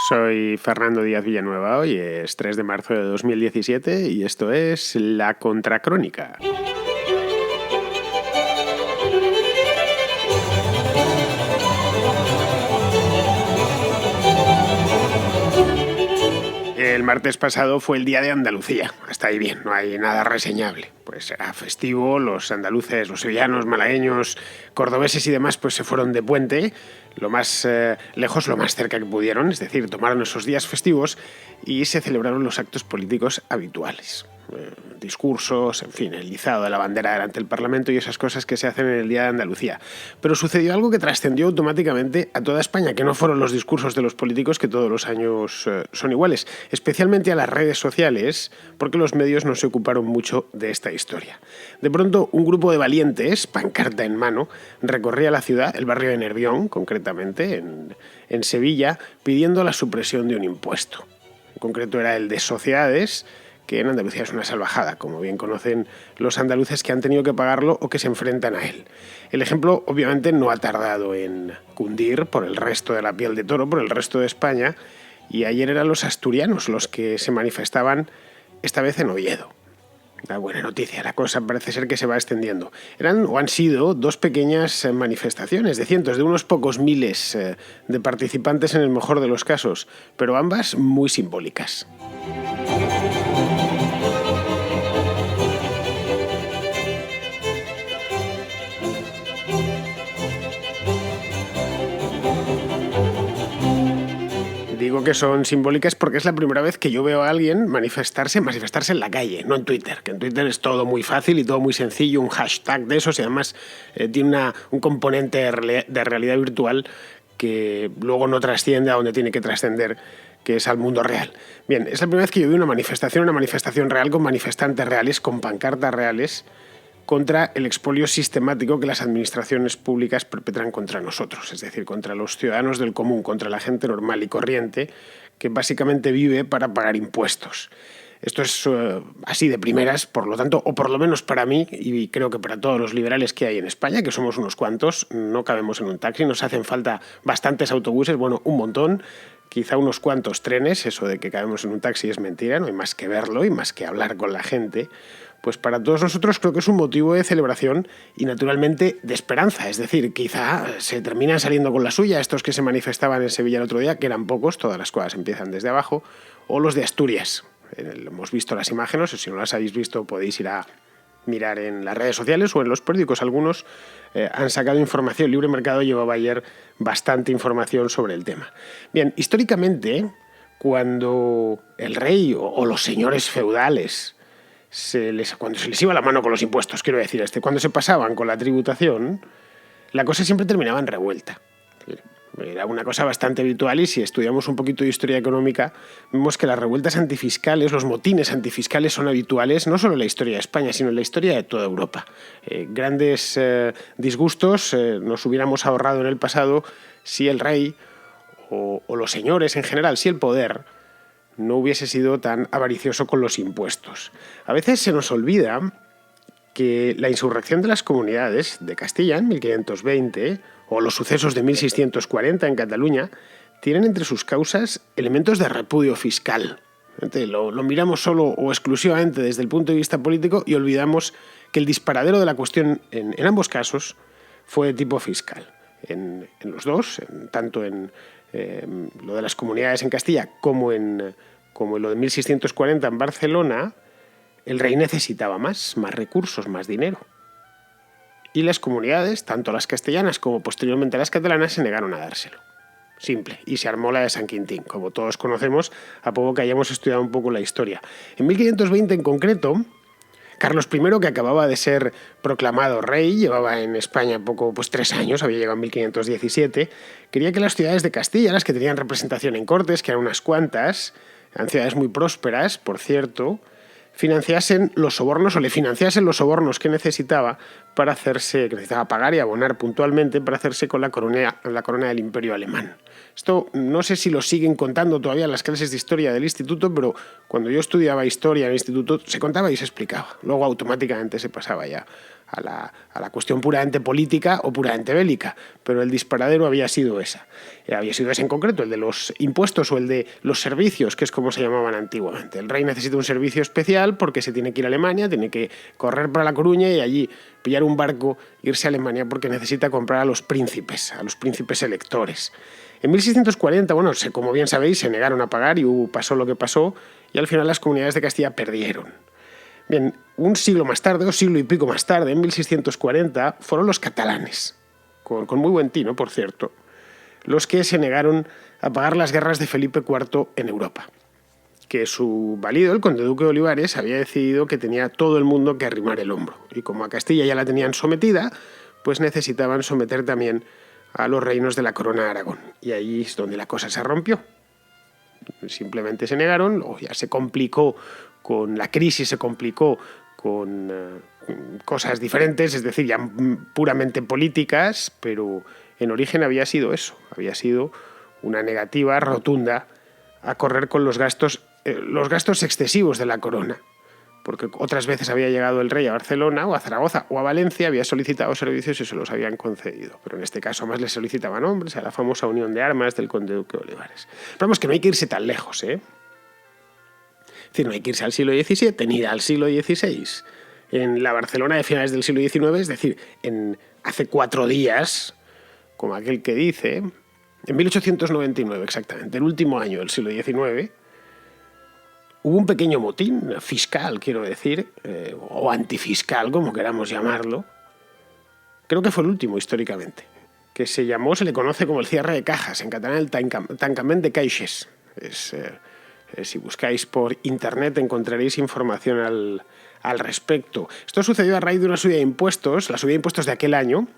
Soy Fernando Díaz Villanueva, hoy es 3 de marzo de 2017 y esto es La Contracrónica. El martes pasado fue el Día de Andalucía. Hasta ahí bien, no hay nada reseñable. Pues era festivo, los andaluces, los sevillanos, malagueños, cordobeses y demás pues se fueron de puente, lo más lejos, lo más cerca que pudieron, es decir, tomaron esos días festivos y se celebraron los actos políticos habituales. Discursos, en fin, el izado de la bandera delante del Parlamento y esas cosas que se hacen en el Día de Andalucía. Pero sucedió algo que trascendió automáticamente a toda España, que no fueron los discursos de los políticos, que todos los años son iguales, especialmente a las redes sociales, porque los medios no se ocuparon mucho de esta historia. De pronto, un grupo de valientes, pancarta en mano, recorría la ciudad, el barrio de Nervión, concretamente, en Sevilla, pidiendo la supresión de un impuesto. En concreto era el de sociedades, que en Andalucía es una salvajada, como bien conocen los andaluces que han tenido que pagarlo o que se enfrentan a él. El ejemplo, obviamente, no ha tardado en cundir por el resto de la piel de toro, por el resto de España, y ayer eran los asturianos los que se manifestaban, esta vez en Oviedo. Una buena noticia, la cosa parece ser que se va extendiendo. Eran o han sido dos pequeñas manifestaciones de cientos, de unos pocos miles de participantes en el mejor de los casos, pero ambas muy simbólicas. Digo que son simbólicas porque es la primera vez que yo veo a alguien manifestarse en la calle, no en Twitter, que en Twitter es todo muy fácil y todo muy sencillo, un hashtag de esos y además tiene un componente de realidad virtual que luego no trasciende a donde tiene que trascender, que es al mundo real. Bien, es la primera vez que yo veo una manifestación real con manifestantes reales, con pancartas reales, contra el expolio sistemático que las administraciones públicas perpetran contra nosotros, es decir, contra los ciudadanos del común, contra la gente normal y corriente que básicamente vive para pagar impuestos. Esto es así de primeras, por lo tanto, o por lo menos para mí, y creo que para todos los liberales que hay en España, que somos unos cuantos, no cabemos en un taxi, nos hacen falta bastantes autobuses, bueno, un montón, quizá unos cuantos trenes, eso de que cabemos en un taxi es mentira, no hay más que verlo y más que hablar con la gente. Pues para todos nosotros creo que es un motivo de celebración y naturalmente de esperanza. Es decir, quizá se terminan saliendo con la suya estos que se manifestaban en Sevilla el otro día, que eran pocos, todas las cosas empiezan desde abajo, o los de Asturias. Hemos visto las imágenes, o si no las habéis visto podéis ir a mirar en las redes sociales o en los periódicos. Algunos han sacado información. Libre Mercado llevaba ayer bastante información sobre el tema. Bien, históricamente, cuando el rey o los señores feudales cuando se les iba la mano con los impuestos, quiero decir, cuando se pasaban con la tributación, la cosa siempre terminaba en revuelta. Era una cosa bastante habitual y si estudiamos un poquito de historia económica, vemos que las revueltas antifiscales, los motines antifiscales son habituales no solo en la historia de España, sino en la historia de toda Europa. Grandes disgustos nos hubiéramos ahorrado en el pasado si el rey o los señores en general, si el poder no hubiese sido tan avaricioso con los impuestos. A veces se nos olvida que la insurrección de las comunidades de Castilla en 1520 o los sucesos de 1640 en Cataluña tienen entre sus causas elementos de repudio fiscal. Lo miramos solo o exclusivamente desde el punto de vista político y olvidamos que el disparadero de la cuestión en ambos casos fue de tipo fiscal. En los dos, tanto en lo de las comunidades en Castilla como en lo de 1640 en Barcelona, el rey necesitaba más recursos, más dinero. Y las comunidades, tanto las castellanas como posteriormente las catalanas, se negaron a dárselo. Simple. Y se armó la de San Quintín, como todos conocemos, a poco que hayamos estudiado un poco la historia. En 1520 en concreto, Carlos I, que acababa de ser proclamado rey, llevaba en España 3 años, había llegado en 1517, quería que las ciudades de Castilla, las que tenían representación en Cortes, que eran unas cuantas, eran ciudades muy prósperas, por cierto, financiasen los sobornos o le financiasen los sobornos que necesitaba que necesitaba pagar y abonar puntualmente para hacerse con la corona del Imperio Alemán. Esto no sé si lo siguen contando todavía en las clases de historia del instituto, pero cuando yo estudiaba historia en el instituto se contaba y se explicaba. Luego automáticamente se pasaba ya a la cuestión puramente política o puramente bélica, pero el disparadero había sido esa. Había sido ese en concreto, el de los impuestos o el de los servicios, que es como se llamaban antiguamente. El rey necesita un servicio especial porque se tiene que ir a Alemania, tiene que correr para La Coruña y allí pillar un barco, irse a Alemania porque necesita comprar a los príncipes electores. En 1640, bueno, como bien sabéis, se negaron a pagar y pasó lo que pasó y al final las comunidades de Castilla perdieron. Bien, un siglo más tarde, o siglo y pico más tarde, en 1640, fueron los catalanes, con muy buen tino, por cierto, los que se negaron a pagar las guerras de Felipe IV en Europa. Que su valido, el conde duque de Olivares, había decidido que tenía todo el mundo que arrimar el hombro. Y como a Castilla ya la tenían sometida, pues necesitaban someter también a los reinos de la corona de Aragón. Y ahí es donde la cosa se rompió. Simplemente se negaron, o ya se complicó con la crisis, se complicó con cosas diferentes, es decir, ya puramente políticas, pero en origen había sido eso, había sido una negativa rotunda a correr con los gastos excesivos de la corona, porque otras veces había llegado el rey a Barcelona o a Zaragoza o a Valencia, había solicitado servicios y se los habían concedido, pero en este caso más le solicitaban hombres a la famosa unión de armas del conde duque de Olivares. Pero vamos, que no hay que irse tan lejos, ¿eh? Es decir, no hay que irse al siglo XVII ni al siglo XVI. En la Barcelona de finales del siglo XIX, es decir, hace 4 días, como aquel que dice, en 1899 exactamente, el último año del siglo XIX, hubo un pequeño motín fiscal, quiero decir, o antifiscal, como queramos llamarlo. Creo que fue el último históricamente, que se le conoce como el cierre de cajas, en catalán el tancament de caixes. Si buscáis por internet encontraréis información al respecto. Esto sucedió a raíz de una subida de impuestos, la subida de impuestos de aquel año,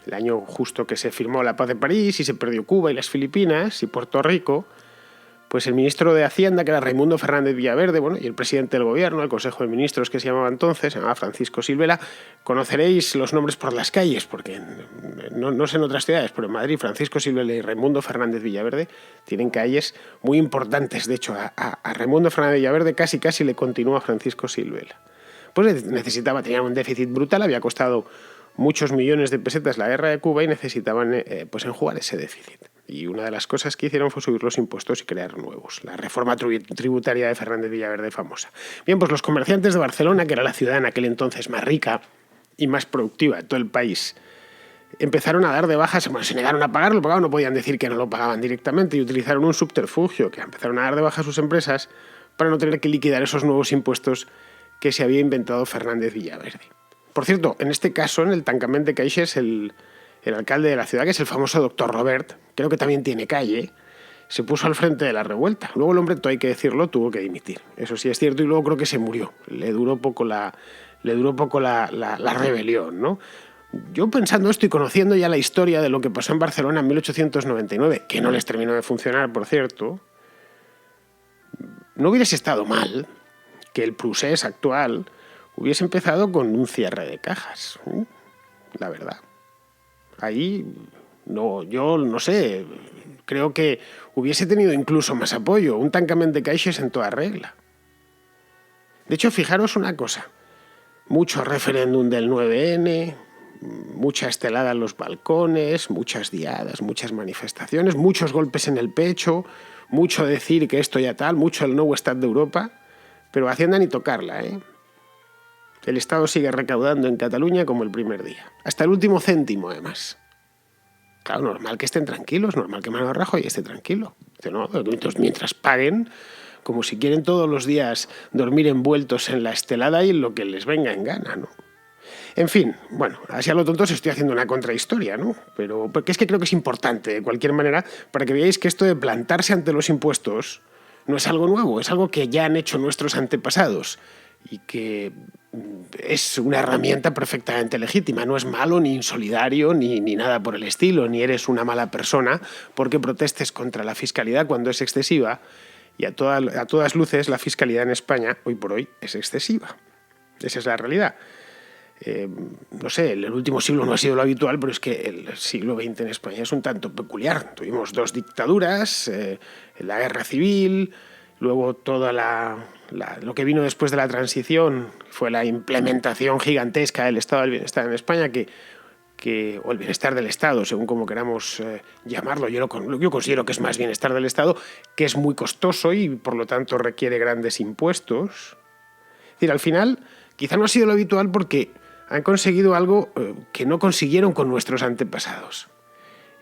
el año justo que se firmó la Paz de París y se perdió Cuba y las Filipinas y Puerto Rico. Pues el ministro de Hacienda, que era Raimundo Fernández Villaverde, bueno, y el presidente del gobierno, el Consejo de Ministros que se llamaba entonces, se llamaba Francisco Silvela. Conoceréis los nombres por las calles, porque no sé en otras ciudades, pero en Madrid Francisco Silvela y Raimundo Fernández Villaverde tienen calles muy importantes. De hecho, a Raimundo Fernández Villaverde casi le continúa Francisco Silvela. Pues tenía un déficit brutal, había costado muchos millones de pesetas la guerra de Cuba y necesitaban pues enjugar ese déficit. Y una de las cosas que hicieron fue subir los impuestos y crear nuevos. La reforma tributaria de Fernández Villaverde famosa. Bien, pues los comerciantes de Barcelona, que era la ciudad en aquel entonces más rica y más productiva de todo el país, empezaron a dar de bajas, bueno, se negaron a pagarlo, no podían decir que no lo pagaban directamente y utilizaron un subterfugio, que empezaron a dar de baja a sus empresas para no tener que liquidar esos nuevos impuestos que se había inventado Fernández Villaverde. Por cierto, en este caso, en el tancament de caixes, el alcalde de la ciudad, que es el famoso doctor Robert, creo que también tiene calle, se puso al frente de la revuelta. Luego el hombre, todo hay que decirlo, tuvo que dimitir. Eso sí es cierto, y luego creo que se murió. Le duró poco la rebelión, ¿no? Yo pensando esto y conociendo ya la historia de lo que pasó en Barcelona en 1899, que no les terminó de funcionar, por cierto, no hubiese estado mal que el procés actual hubiese empezado con un cierre de cajas, la verdad. Ahí, yo no sé, creo que hubiese tenido incluso más apoyo, un tancament de caixes en toda regla. De hecho, fijaros una cosa, mucho referéndum del 9N, mucha estelada en los balcones, muchas diadas, muchas manifestaciones, muchos golpes en el pecho, mucho decir que esto ya tal, mucho el nou estat d'Europa, pero Hacienda ni tocarla, ¿eh? El Estado sigue recaudando en Cataluña como el primer día. Hasta el último céntimo, además. Claro, normal que estén tranquilos, normal que Manuel Rajoy esté tranquilo. ¿No? Entonces, mientras paguen, como si quieren todos los días dormir envueltos en la estelada y en lo que les venga en gana, ¿no? En fin, bueno, así a lo tonto os estoy haciendo una contrahistoria, ¿no? Pero porque es que creo que es importante, de cualquier manera, para que veáis que esto de plantarse ante los impuestos no es algo nuevo, es algo que ya han hecho nuestros antepasados y que es una herramienta perfectamente legítima. No es malo, ni insolidario, ni nada por el estilo, ni eres una mala persona porque protestes contra la fiscalidad cuando es excesiva, y a todas luces la fiscalidad en España, hoy por hoy, es excesiva. Esa es la realidad. No sé, el último siglo no ha sido lo habitual, pero es que el siglo XX en España es un tanto peculiar. Tuvimos 2 dictaduras, la guerra civil, Luego lo que vino después de la transición fue la implementación gigantesca del estado del bienestar en España, o el bienestar del Estado, según como queramos llamarlo. Yo considero que es más bienestar del Estado, que es muy costoso y por lo tanto requiere grandes impuestos. Es decir, al final quizá no ha sido lo habitual porque han conseguido algo que no consiguieron con nuestros antepasados.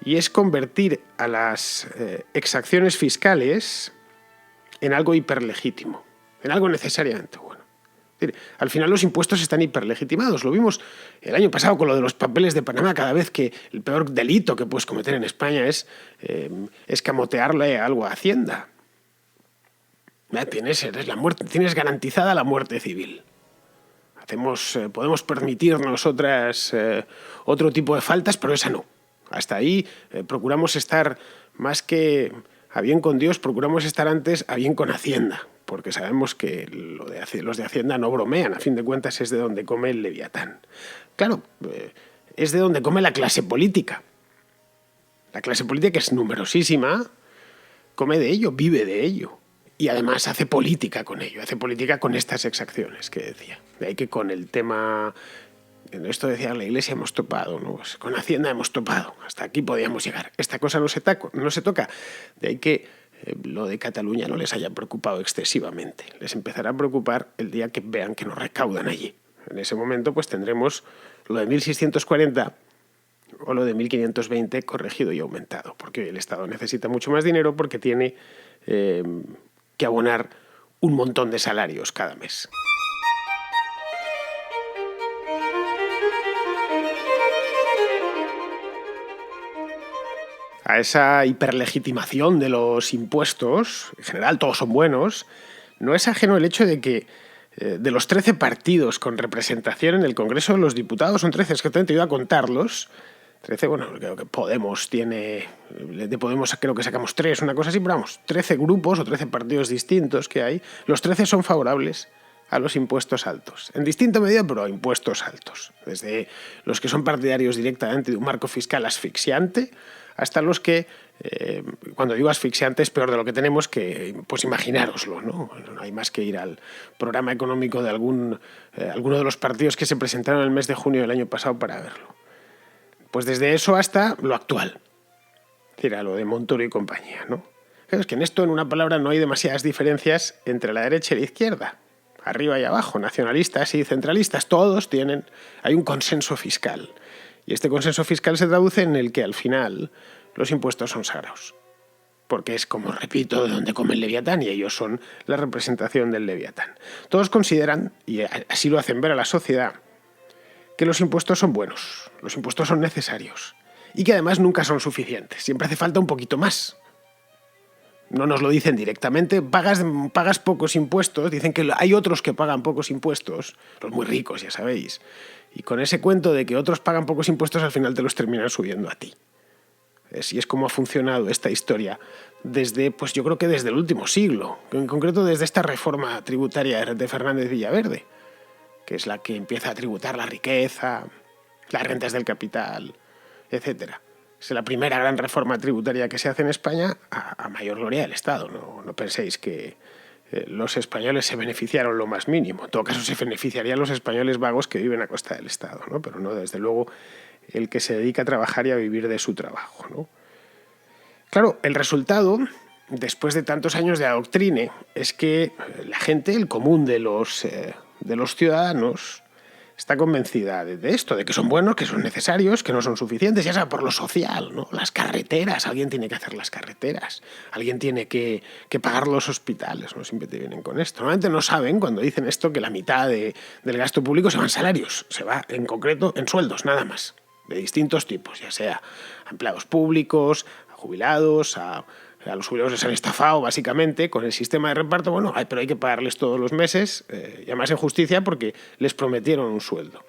Y es convertir a las exacciones fiscales en algo hiperlegítimo, en algo necesariamente bueno. Es decir, al final los impuestos están hiperlegitimados. Lo vimos el año pasado con lo de los papeles de Panamá. Cada vez que el peor delito que puedes cometer en España es escamotearle algo a Hacienda. Tienes garantizada la muerte civil. Podemos permitirnos otro tipo de faltas, pero esa no. Hasta ahí procuramos estar más que a bien con Dios, procuramos estar antes a bien con Hacienda, porque sabemos que los de Hacienda no bromean, a fin de cuentas es de donde come el Leviatán. Claro, es de donde come la clase política. La clase política, que es numerosísima, come de ello, vive de ello. Y además hace política con ello, hace política con estas exacciones que decía. De ahí que con el tema, esto decía la Iglesia hemos topado, ¿no? Pues con Hacienda hemos topado, hasta aquí podíamos llegar. Esta cosa no se toca. De ahí que lo de Cataluña no les haya preocupado excesivamente. Les empezará a preocupar el día que vean que nos recaudan allí. En ese momento pues tendremos lo de 1640 o lo de 1520 corregido y aumentado, porque el Estado necesita mucho más dinero porque tiene que abonar un montón de salarios cada mes. A esa hiperlegitimación de los impuestos, en general todos son buenos, no es ajeno el hecho de que de los 13 partidos con representación en el Congreso de los Diputados, son 13, es que te he ido a contarlos. 13, bueno, creo que Podemos tiene... De Podemos creo que sacamos 3, una cosa así, pero vamos, 13 grupos o 13 partidos distintos que hay. Los 13 son favorables a los impuestos altos. En distinta medida, pero a impuestos altos. Desde los que son partidarios directamente de un marco fiscal asfixiante hasta los que, cuando digo asfixiante, es peor de lo que tenemos, que pues imaginároslo, ¿no? No hay más que ir al programa económico de alguno de los partidos que se presentaron el mes de junio del año pasado para verlo. Pues desde eso hasta lo actual, es decir, a lo de Montoro y compañía, ¿no? Es que en esto, en una palabra, no hay demasiadas diferencias entre la derecha y la izquierda, arriba y abajo, nacionalistas y centralistas, hay un consenso fiscal. Y este consenso fiscal se traduce en el que al final los impuestos son sagrados. Porque es, como repito, de donde come el Leviatán y ellos son la representación del Leviatán. Todos consideran, y así lo hacen ver a la sociedad, que los impuestos son buenos, los impuestos son necesarios y que además nunca son suficientes, siempre hace falta un poquito más. No nos lo dicen directamente, pagas pocos impuestos, dicen que hay otros que pagan pocos impuestos, los muy ricos, ya sabéis, y con ese cuento de que otros pagan pocos impuestos al final te los terminan subiendo a ti. Así es como ha funcionado esta historia pues yo creo que desde el último siglo, en concreto desde esta reforma tributaria de Fernández Villaverde, que es la que empieza a tributar la riqueza, las rentas del capital, etc. Es la primera gran reforma tributaria que se hace en España a mayor gloria del Estado. No penséis que los españoles se beneficiaron lo más mínimo. En todo caso, se beneficiarían los españoles vagos que viven a costa del Estado, ¿no? Pero no, desde luego, el que se dedica a trabajar y a vivir de su trabajo, ¿no? Claro, el resultado, después de tantos años de adoctrine, es que la gente, el común de los ciudadanos, está convencida de esto, de que son buenos, que son necesarios, que no son suficientes, ya sea por lo social, ¿no? Las carreteras, alguien tiene que hacer las carreteras, alguien tiene que pagar los hospitales, no siempre te vienen con esto. Normalmente no saben, cuando dicen esto, que la mitad del gasto público se va en salarios, se va en concreto en sueldos, nada más, de distintos tipos, ya sea a empleados públicos, a jubilados, a los jubilados les han estafado básicamente con el sistema de reparto, bueno, pero hay que pagarles todos los meses, y además en justicia porque les prometieron un sueldo,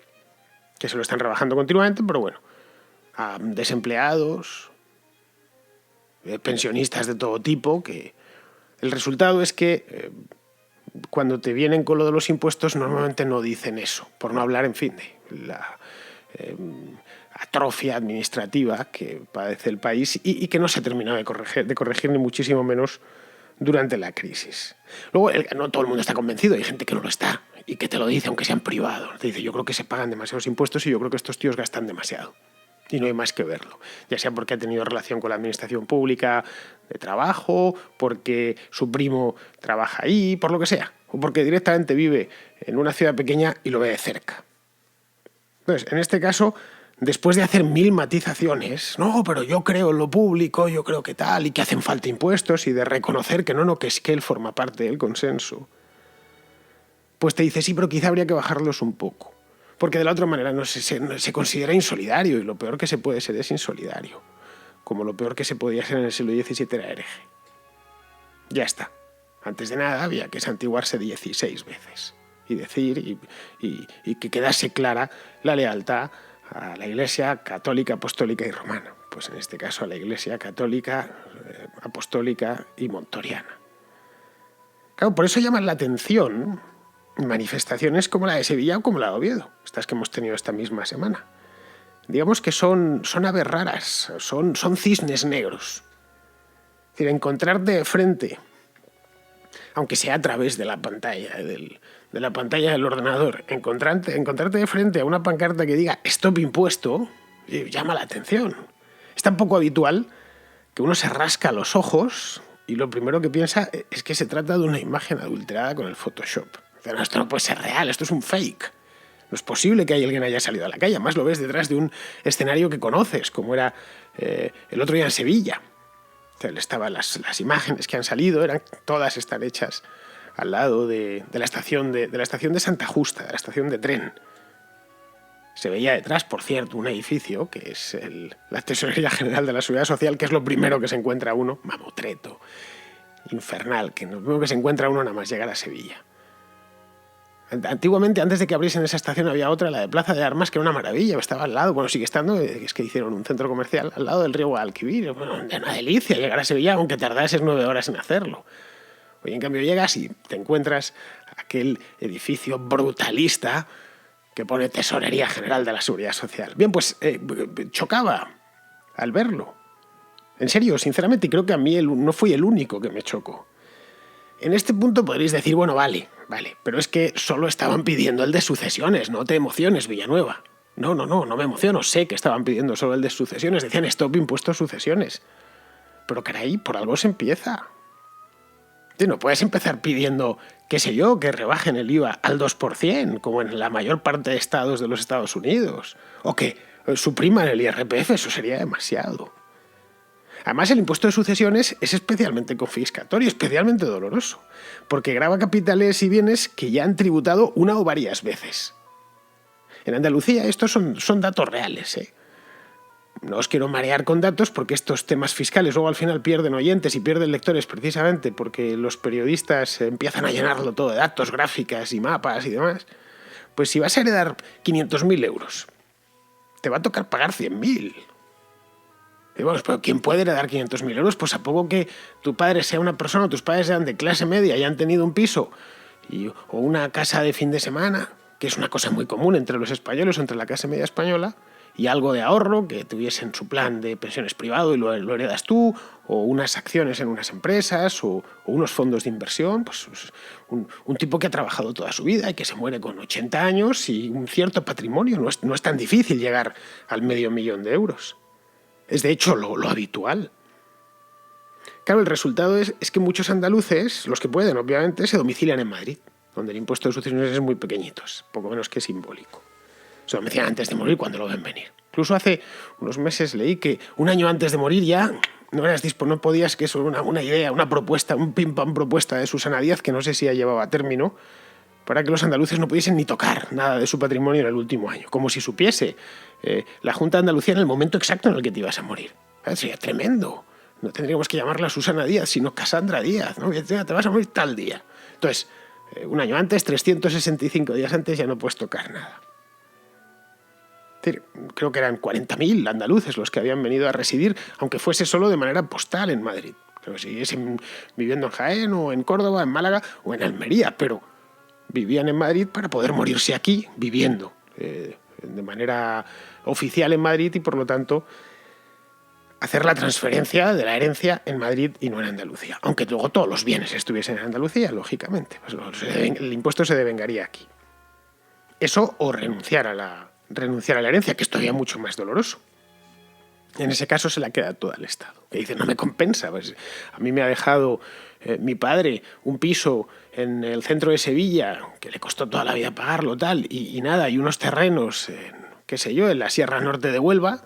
que se lo están rebajando continuamente, pero bueno, a desempleados, pensionistas de todo tipo, que el resultado es que cuando te vienen con lo de los impuestos normalmente no dicen eso, por no hablar, en fin, de la atrofia administrativa que padece el país y que no se ha terminado de corregir, ni muchísimo menos durante la crisis. Luego, no todo el mundo está convencido, hay gente que no lo está y que te lo dice, aunque sea en privado. Te dice, yo creo que se pagan demasiados impuestos y yo creo que estos tíos gastan demasiado. Y no hay más que verlo. Ya sea porque ha tenido relación con la administración pública de trabajo, porque su primo trabaja ahí, por lo que sea. O porque directamente vive en una ciudad pequeña y lo ve de cerca. Entonces, en este caso, después de hacer 1000 matizaciones, no, pero yo creo en lo público, yo creo que tal, y que hacen falta impuestos, y de reconocer que no, que es que él forma parte del consenso, pues te dice, sí, pero quizá habría que bajarlos un poco. Porque de la otra manera se considera insolidario, y lo peor que se puede ser es insolidario. Como lo peor que se podía ser en el siglo XVII era hereje. Ya está. Antes de nada había que santiguarse 16 veces. Y decir, y que quedase clara la lealtad a la Iglesia católica, apostólica y romana. Pues en este caso a la Iglesia católica, apostólica y montoriana. Claro, por eso llaman la atención manifestaciones como la de Sevilla o como la de Oviedo, estas que hemos tenido esta misma semana. Digamos que son aves raras, son cisnes negros. Es decir, encontrarte de frente, aunque sea a través de la pantalla del ordenador, encontrarte de frente a una pancarta que diga "Stop impuesto", llama la atención. Es tan poco habitual que uno se rasca los ojos y lo primero que piensa es que se trata de una imagen adulterada con el Photoshop. No, esto no puede ser real, esto es un fake. No es posible que alguien haya salido a la calle. Además lo ves detrás de un escenario que conoces, como era el otro día en Sevilla. O sea, estaban las imágenes que han salido, todas están hechas al lado de la estación de Santa Justa, de la estación de tren. Se veía detrás, por cierto, un edificio que es la Tesorería General de la Seguridad Social, que es lo primero que se encuentra uno, mamotreto, infernal, que lo primero que se encuentra uno nada más llegar a Sevilla. Antiguamente, antes de que abriesen esa estación, había otra, la de Plaza de Armas, que era una maravilla, estaba al lado, bueno, sigue estando, es que hicieron un centro comercial al lado del río Guadalquivir, bueno, una delicia llegar a Sevilla, aunque tardases 9 horas en hacerlo. Hoy, en cambio, llegas y te encuentras aquel edificio brutalista que pone Tesorería General de la Seguridad Social. Bien, pues chocaba al verlo. En serio, sinceramente, y creo que a mí no fui el único que me chocó. En este punto podréis decir, bueno, vale, pero es que solo estaban pidiendo el de sucesiones, no te emociones, Villanueva. No me emociono, sé que estaban pidiendo solo el de sucesiones, decían stop impuestos sucesiones. Pero caray, por algo se empieza. No puedes empezar pidiendo, qué sé yo, que rebajen el IVA al 2%, como en la mayor parte de estados de los Estados Unidos, o que supriman el IRPF, eso sería demasiado. Además, el impuesto de sucesiones es especialmente confiscatorio, especialmente doloroso, porque grava capitales y bienes que ya han tributado una o varias veces. En Andalucía estos son datos reales, ¿eh? No os quiero marear con datos porque estos temas fiscales luego al final pierden oyentes y pierden lectores precisamente porque los periodistas empiezan a llenarlo todo de datos, gráficas y mapas y demás. Pues si vas a heredar 500.000 euros, te va a tocar pagar 100.000. Y bueno, pero ¿quién puede heredar 500.000 euros? Pues a poco que tu padre sea una persona, o tus padres sean de clase media y han tenido un piso o una casa de fin de semana, que es una cosa muy común entre los españoles o entre la clase media española, y algo de ahorro, que tuviesen su plan de pensiones privado y lo heredas tú, o unas acciones en unas empresas, o unos fondos de inversión, pues un tipo que ha trabajado toda su vida y que se muere con 80 años y un cierto patrimonio. No es tan difícil llegar al 500.000 euros. Es de hecho lo habitual. Claro, el resultado es que muchos andaluces, los que pueden, obviamente, se domicilian en Madrid, donde el impuesto de sucesiones es muy pequeñito, poco menos que simbólico. Se domicilian antes de morir cuando lo ven venir. Incluso hace unos meses leí que un año antes de morir ya no podías, que eso era una idea, una propuesta, un pim-pam propuesta de Susana Díaz, que no sé si ha llevado a término, para que los andaluces no pudiesen ni tocar nada de su patrimonio en el último año, como si supiese la Junta de Andalucía en el momento exacto en el que te ibas a morir. Sería tremendo. No tendríamos que llamarla Susana Díaz, sino Casandra Díaz, ¿no? Te vas a morir tal día. Entonces, un año antes, 365 días antes, ya no puedes tocar nada. Es decir, creo que eran 40.000 andaluces los que habían venido a residir, aunque fuese solo de manera postal en Madrid. Pero siguiesen viviendo en Jaén o en Córdoba, en Málaga o en Almería, pero vivían en Madrid para poder morirse aquí viviendo de manera oficial en Madrid y por lo tanto hacer la transferencia de la herencia en Madrid y no en Andalucía. Aunque luego todos los bienes estuviesen en Andalucía, lógicamente. Pues el impuesto se devengaría aquí. Eso o renunciar a la herencia, que es todavía mucho más doloroso. En ese caso se la queda toda al Estado. Que dice, no me compensa. Pues a mí me ha dejado mi padre un piso en el centro de Sevilla, que le costó toda la vida pagarlo, tal, y nada, y unos terrenos, qué sé yo, en la Sierra Norte de Huelva,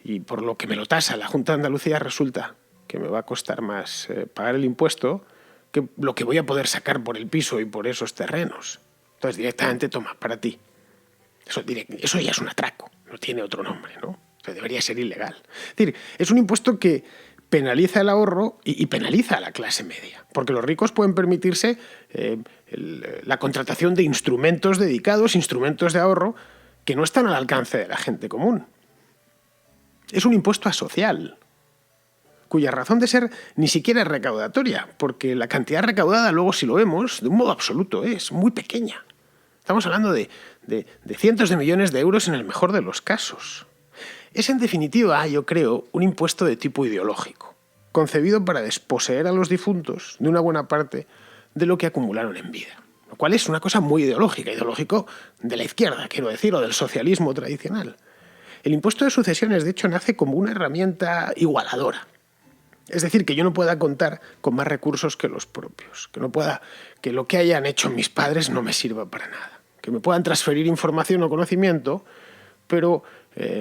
y por lo que me lo tasa la Junta de Andalucía resulta que me va a costar más pagar el impuesto que lo que voy a poder sacar por el piso y por esos terrenos. Entonces directamente toma, para ti. Eso ya es un atraco, no tiene otro nombre, ¿no? O sea, debería ser ilegal. Es decir, es un impuesto que penaliza el ahorro y penaliza a la clase media, porque los ricos pueden permitirse la contratación de instrumentos dedicados, instrumentos de ahorro, que no están al alcance de la gente común. Es un impuesto asocial, cuya razón de ser ni siquiera es recaudatoria, porque la cantidad recaudada, luego si lo vemos, de un modo absoluto, es muy pequeña. Estamos hablando de cientos de millones de euros en el mejor de los casos. Es, en definitiva, yo creo, un impuesto de tipo ideológico, concebido para desposeer a los difuntos de una buena parte de lo que acumularon en vida. Lo cual es una cosa muy ideológico de la izquierda, quiero decir, o del socialismo tradicional. El impuesto de sucesiones, de hecho, nace como una herramienta igualadora. Es decir, que yo no pueda contar con más recursos que los propios, que lo que hayan hecho mis padres no me sirva para nada, que me puedan transferir información o conocimiento, pero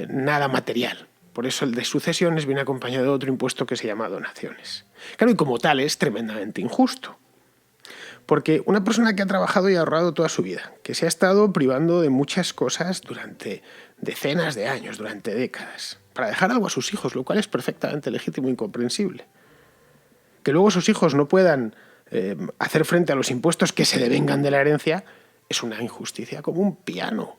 nada material. Por eso el de sucesiones viene acompañado de otro impuesto que se llama donaciones. Claro, y como tal es tremendamente injusto. Porque una persona que ha trabajado y ahorrado toda su vida, que se ha estado privando de muchas cosas durante decenas de años, durante décadas, para dejar algo a sus hijos, lo cual es perfectamente legítimo y comprensible. Que luego sus hijos no puedan hacer frente a los impuestos que se devengan de la herencia es una injusticia como un piano.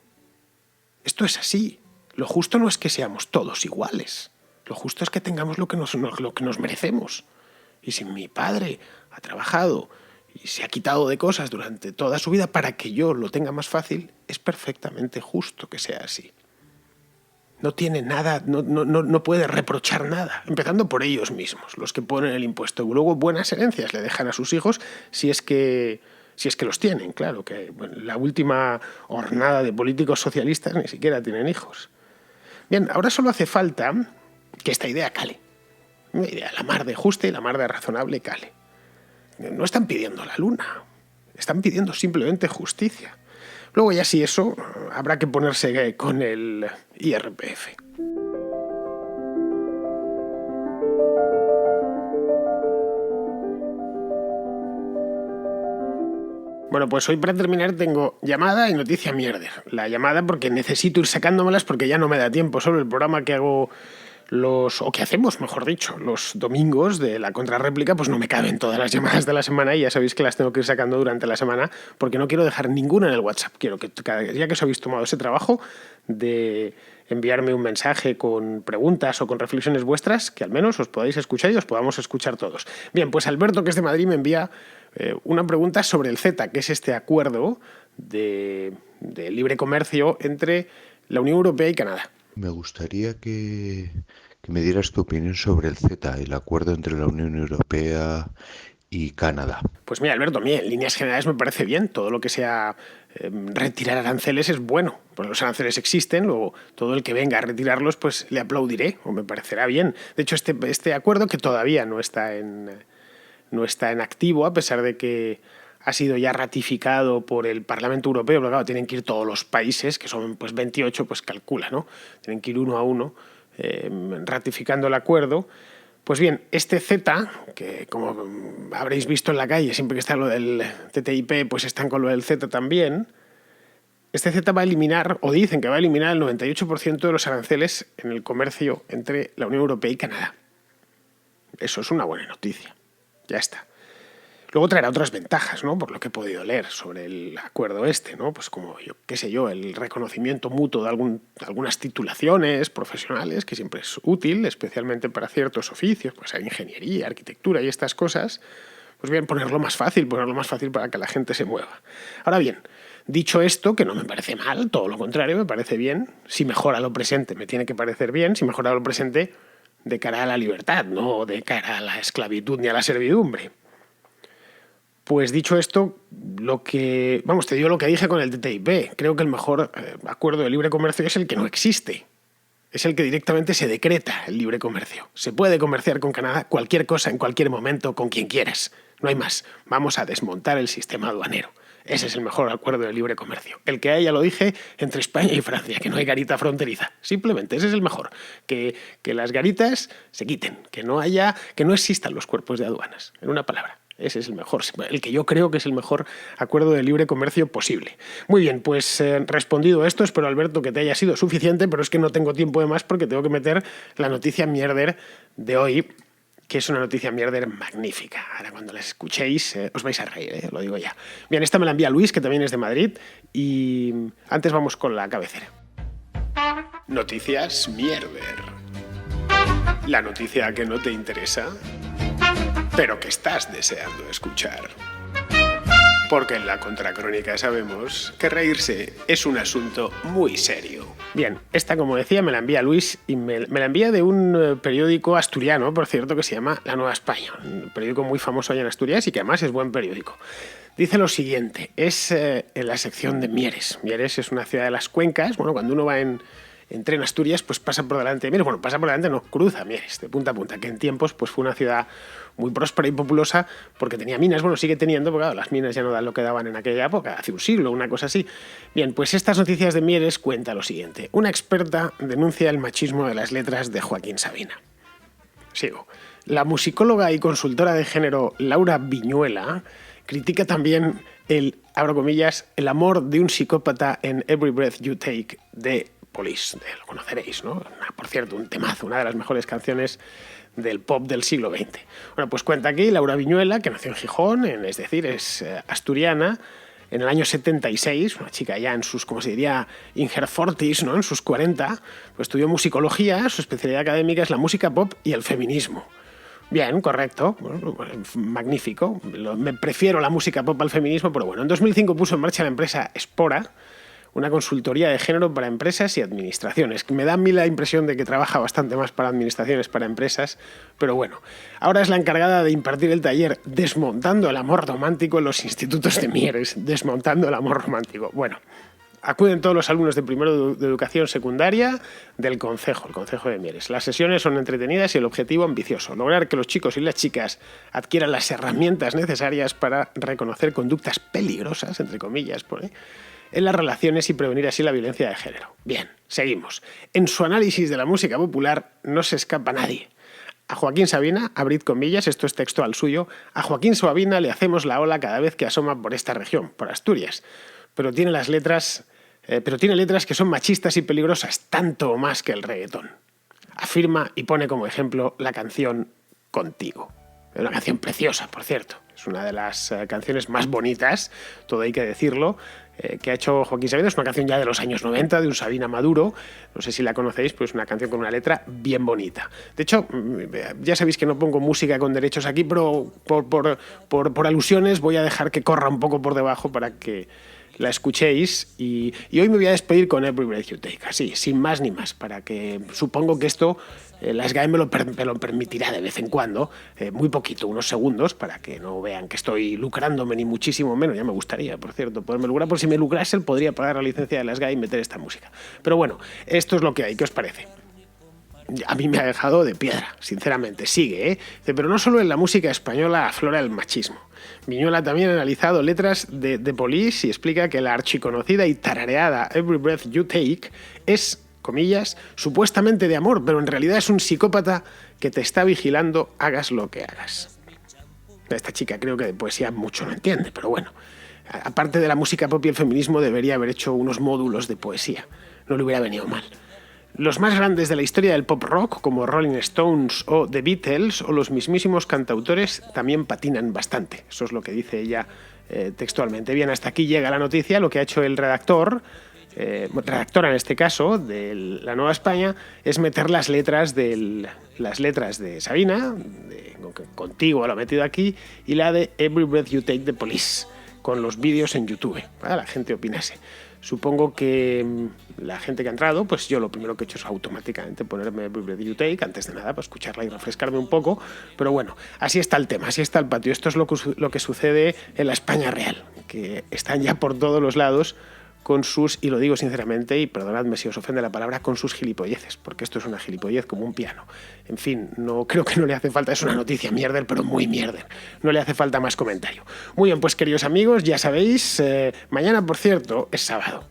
Esto es así. Lo justo no es que seamos todos iguales. Lo justo es que tengamos lo que nos merecemos. Y si mi padre ha trabajado y se ha quitado de cosas durante toda su vida para que yo lo tenga más fácil, es perfectamente justo que sea así. No tiene nada, no puede reprochar nada, empezando por ellos mismos, los que ponen el impuesto. Y luego buenas herencias le dejan a sus hijos si es que los tienen, claro, que bueno, la última hornada de políticos socialistas ni siquiera tienen hijos. Bien, ahora solo hace falta que esta idea cale. Una idea la mar de justa y la mar de razonable cale. No están pidiendo la luna, están pidiendo simplemente justicia. Luego ya si eso, habrá que ponerse con el IRPF. Bueno, pues hoy para terminar tengo llamada y noticia mierder. La llamada porque necesito ir sacándomelas porque ya no me da tiempo. Solo el programa que hago que hacemos, mejor dicho, los domingos de la contrarréplica, pues no me caben todas las llamadas de la semana y ya sabéis que las tengo que ir sacando durante la semana porque no quiero dejar ninguna en el WhatsApp. Quiero que ya que os habéis tomado ese trabajo de enviarme un mensaje con preguntas o con reflexiones vuestras, que al menos os podáis escuchar y os podamos escuchar todos. Bien, pues Alberto, que es de Madrid, me envía una pregunta sobre el CETA, que es este acuerdo de libre comercio entre la Unión Europea y Canadá. Me gustaría que me dieras tu opinión sobre el CETA, el acuerdo entre la Unión Europea y Canadá. Pues mira, Alberto, a mí en líneas generales me parece bien. Todo lo que sea retirar aranceles es bueno. Pues los aranceles existen, luego todo el que venga a retirarlos pues le aplaudiré o me parecerá bien. De hecho, este acuerdo, que todavía no está en activo, a pesar de que ha sido ya ratificado por el Parlamento Europeo, pero claro, tienen que ir todos los países, que son pues 28, pues calcula, ¿no? Tienen que ir uno a uno ratificando el acuerdo. Pues bien, este CETA, que como habréis visto en la calle, siempre que está lo del TTIP, pues están con lo del CETA también. Este CETA va a eliminar, o dicen que va a eliminar, el 98% de los aranceles en el comercio entre la Unión Europea y Canadá. Eso es una buena noticia. Ya está. Luego traerá otras ventajas, ¿no? Por lo que he podido leer sobre el acuerdo este, ¿no? Pues como, el reconocimiento mutuo de algunas titulaciones profesionales, que siempre es útil, especialmente para ciertos oficios, pues ingeniería, arquitectura y estas cosas. Pues bien, ponerlo más fácil para que la gente se mueva. Ahora bien, dicho esto, que no me parece mal, todo lo contrario, me parece bien. Si mejora lo presente, me tiene que parecer bien. Si mejora lo presente, de cara a la libertad, no de cara a la esclavitud ni a la servidumbre. Pues dicho esto, te digo lo que dije con el TTIP. Creo que el mejor acuerdo de libre comercio es el que no existe. Es el que directamente se decreta el libre comercio. Se puede comerciar con Canadá cualquier cosa en cualquier momento con quien quieras. No hay más. Vamos a desmontar el sistema aduanero. Ese es el mejor acuerdo de libre comercio. El que hay, ya lo dije, entre España y Francia, que no hay garita fronteriza. Simplemente, ese es el mejor. Que las garitas se quiten, que no existan los cuerpos de aduanas. En una palabra. Ese es el mejor, el que yo creo que es el mejor acuerdo de libre comercio posible. Muy bien, pues respondido esto, espero, Alberto, que te haya sido suficiente, pero es que no tengo tiempo de más porque tengo que meter la noticia mierder de hoy, que es una noticia mierder magnífica. Ahora cuando la escuchéis os vais a reír, lo digo ya. Bien, esta me la envía Luis, que también es de Madrid, y antes vamos con la cabecera. Noticias mierder. La noticia que no te interesa, pero que estás deseando escuchar. Porque en la Contracrónica sabemos que reírse es un asunto muy serio. Bien, esta, como decía, me la envía Luis y me la envía de un periódico asturiano, por cierto, que se llama La Nueva España, un periódico muy famoso allá en Asturias y que además es buen periódico. Dice lo siguiente, es en la sección de Mieres. Mieres es una ciudad de las cuencas. Bueno, cuando uno va en tren Asturias, pues pasa por delante de Mieres. Bueno, pasa por delante, no, cruza Mieres, de punta a punta, que en tiempos pues fue una ciudad muy próspera y populosa porque tenía minas. Bueno, sigue teniendo, porque claro, las minas ya no dan lo que daban en aquella época, hace un siglo, una cosa así. Bien, pues estas noticias de Mieres cuenta lo siguiente. Una experta denuncia el machismo de las letras de Joaquín Sabina. Sigo. La musicóloga y consultora de género Laura Viñuela critica también abro comillas, el amor de un psicópata en Every Breath You Take de Police. Lo conoceréis, ¿no? Por cierto, un temazo, una de las mejores canciones del pop del siglo XX. Bueno, pues cuenta aquí Laura Viñuela, que nació en Gijón, es decir, es asturiana, en el año 76, una chica ya en sus, como se diría, in her 40s, ¿no? En sus 40, pues estudió musicología, su especialidad académica es la música pop y el feminismo. Bien, correcto, bueno, magnífico. Me prefiero la música pop al feminismo, pero bueno, en 2005 puso en marcha la empresa Espora, una consultoría de género para empresas y administraciones. Me da a mí la impresión de que trabaja bastante más para administraciones, para empresas, pero bueno. Ahora es la encargada de impartir el taller Desmontando el amor romántico en los institutos de Mieres. Desmontando el amor romántico. Bueno, acuden todos los alumnos de primero de educación secundaria del concejo, el concejo de Mieres. Las sesiones son entretenidas y el objetivo ambicioso, lograr que los chicos y las chicas adquieran las herramientas necesarias para reconocer conductas peligrosas, entre comillas, en las relaciones y prevenir así la violencia de género. Bien, seguimos. En su análisis de la música popular no se escapa nadie. A Joaquín Sabina, abrid comillas, esto es textual suyo, a Joaquín Sabina le hacemos la ola cada vez que asoma por esta región, por Asturias. Pero tiene letras que son machistas y peligrosas, tanto o más que el reggaetón. Afirma y pone como ejemplo la canción Contigo. Es una canción preciosa, por cierto. Es una de las canciones más bonitas, todo hay que decirlo, que ha hecho Joaquín Sabina. Es una canción ya de los años 90, de un Sabina maduro. No sé si la conocéis, pero es una canción con una letra bien bonita. De hecho, ya sabéis que no pongo música con derechos aquí, pero por alusiones voy a dejar que corra un poco por debajo para que la escuchéis. Y hoy me voy a despedir con Every Breath You Take, así, sin más ni más, para que supongo que esto la SGAE me lo permitirá de vez en cuando, muy poquito, unos segundos, para que no vean que estoy lucrándome ni muchísimo menos. Ya me gustaría, por cierto, poderme lucrar. Por si me lucrase, podría pagar la licencia de la SGAE y meter esta música. Pero bueno, esto es lo que hay. ¿Qué os parece? A mí me ha dejado de piedra, sinceramente. Sigue, ¿eh? Pero no solo en la música española aflora el machismo. Viñuela también ha analizado letras de Police y explica que la archiconocida y tarareada Every Breath You Take es, comillas, supuestamente de amor, pero en realidad es un psicópata que te está vigilando, hagas lo que hagas. Esta chica creo que de poesía mucho no entiende, pero bueno. Aparte de la música pop y el feminismo, debería haber hecho unos módulos de poesía. No le hubiera venido mal. Los más grandes de la historia del pop rock, como Rolling Stones o The Beatles, o los mismísimos cantautores, también patinan bastante. Eso es lo que dice ella textualmente. Bien, hasta aquí llega la noticia. Lo que ha hecho el redactora en este caso, de La Nueva España, es meter las letras de Sabina, Contigo lo ha metido aquí, y la de Every Breath You Take de Police, con los vídeos en YouTube, para que la gente opinase. Supongo que la gente que ha entrado, pues yo lo primero que he hecho es automáticamente ponerme Every Breath You Take, antes de nada, para escucharla y refrescarme un poco. Pero bueno, así está el tema, así está el patio. Esto es lo que sucede en la España real, que están ya por todos los lados con sus, y lo digo sinceramente, y perdonadme si os ofende la palabra, con sus gilipolleces, porque esto es una gilipollez como un piano. En fin, no creo que no le hace falta, es una noticia mierder, pero muy mierder. No le hace falta más comentario. Muy bien, pues queridos amigos, ya sabéis, mañana, por cierto, es sábado.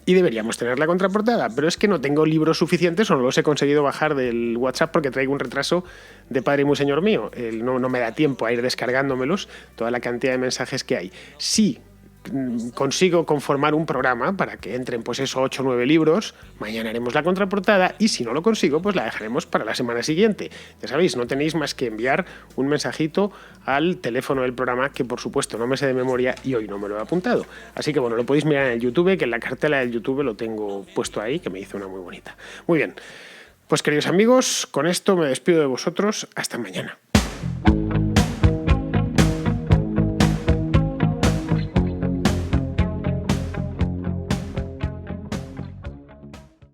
Y deberíamos tener la contraportada, pero es que no tengo libros suficientes o no los he conseguido bajar del WhatsApp porque traigo un retraso de padre y muy señor mío. No me da tiempo a ir descargándomelos, toda la cantidad de mensajes que hay. Sí, consigo conformar un programa para que entren pues eso 8 o 9 libros, mañana haremos la contraportada y si no lo consigo pues la dejaremos para la semana siguiente. Ya sabéis, no tenéis más que enviar un mensajito al teléfono del programa que por supuesto no me sé de memoria y hoy no me lo he apuntado. Así que bueno, lo podéis mirar en el YouTube, que en la cartela del YouTube lo tengo puesto ahí, que me hizo una muy bonita. Muy bien, pues queridos amigos, con esto me despido de vosotros, hasta mañana.